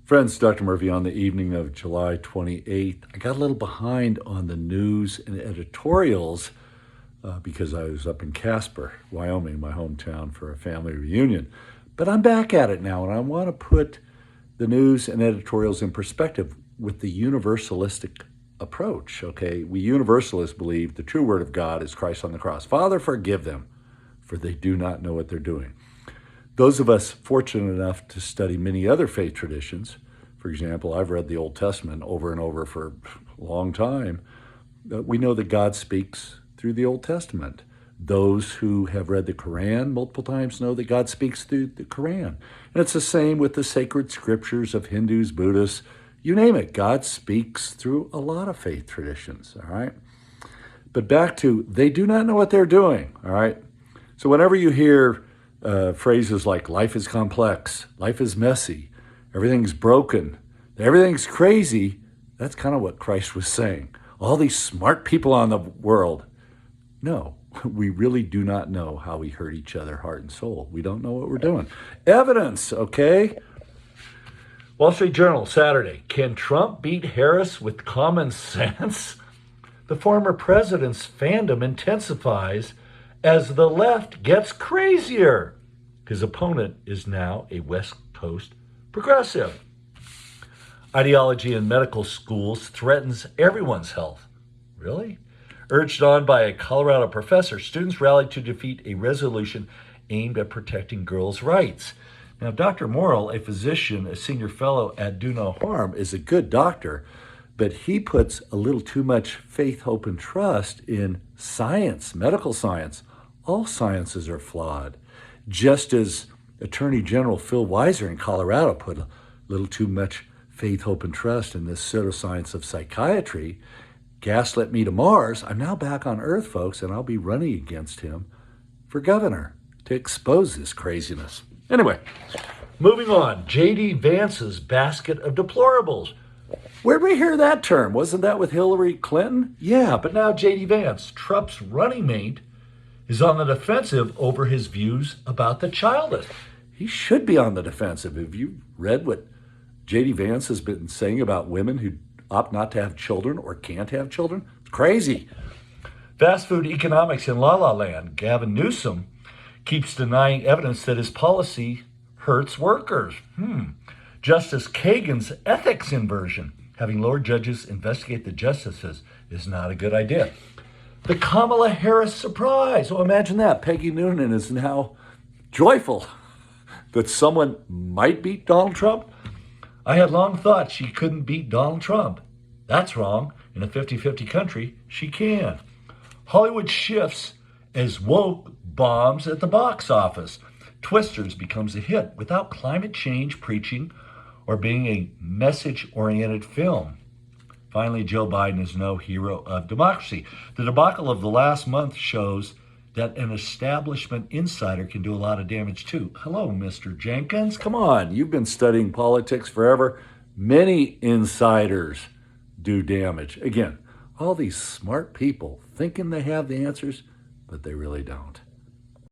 Friends, Dr. Murphy on the evening of July 28th. I got a little behind on the news and editorials because I was up in Casper, Wyoming, my hometown, for a family reunion. But I'm back at it now, and I want to put the news and editorials in perspective with the universalistic approach, okay? We universalists believe the true word of God is Christ on the cross. Father, forgive them, for they do not know what they're doing. Those of us fortunate enough to study many other faith traditions, for example, I've read the Old Testament over and over for a long time, we know that God speaks through the Old Testament. Those who have read the Quran multiple times know that God speaks through the Quran. And it's the same with the sacred scriptures of Hindus, Buddhists, you name it. God speaks through a lot of faith traditions, all right? But back to, they do not know what they're doing, all right? So whenever you hear phrases like life is complex, life is messy, everything's broken, everything's crazy, that's kind of what Christ was saying. All these smart people on the world, no, we really do not know how we hurt each other, heart and soul. We don't know what we're doing. Evidence, okay? Wall Street Journal, Saturday. Can Trump beat Harris with common sense? The former president's fandom intensifies as the left gets crazier. His opponent is now a West Coast progressive. Ideology in medical schools threatens everyone's health. Really? Urged on by a Colorado professor, students rallied to defeat a resolution aimed at protecting girls' rights. Now, Dr. Morrill, a physician, a senior fellow at Do No Harm, is a good doctor, but he puts a little too much faith, hope, and trust in science, medical science. All sciences are flawed. Just as Attorney General Phil Weiser in Colorado put a little too much faith, hope, and trust in this pseudoscience of psychiatry, gaslit me to Mars. I'm now back on Earth, folks, and I'll be running against him for governor to expose this craziness. Anyway, moving on. J.D. Vance's basket of deplorables. Where'd we hear that term? Wasn't that with Hillary Clinton? Yeah, but now J.D. Vance, Trump's running mate, is on the defensive over his views about the childless. He should be on the defensive. Have you read what J.D. Vance has been saying about women who opt not to have children or can't have children? It's crazy. Fast food economics in La La Land. Gavin Newsom keeps denying evidence that his policy hurts workers. Justice Kagan's ethics inversion, having lower judges investigate the justices, is not a good idea. The Kamala Harris surprise. Oh, imagine that. Peggy Noonan is now joyful that someone might beat Donald Trump. I had long thought she couldn't beat Donald Trump. That's wrong. In a 50-50 country, she can. Hollywood shifts as woke bombs at the box office. Twisters becomes a hit without climate change preaching or being a message-oriented film. Finally, Joe Biden is no hero of democracy. The debacle of the last month shows that an establishment insider can do a lot of damage too. Hello, Mr. Jenkins. Come on, you've been studying politics forever. Many insiders do damage. Again, all these smart people thinking they have the answers, but they really don't.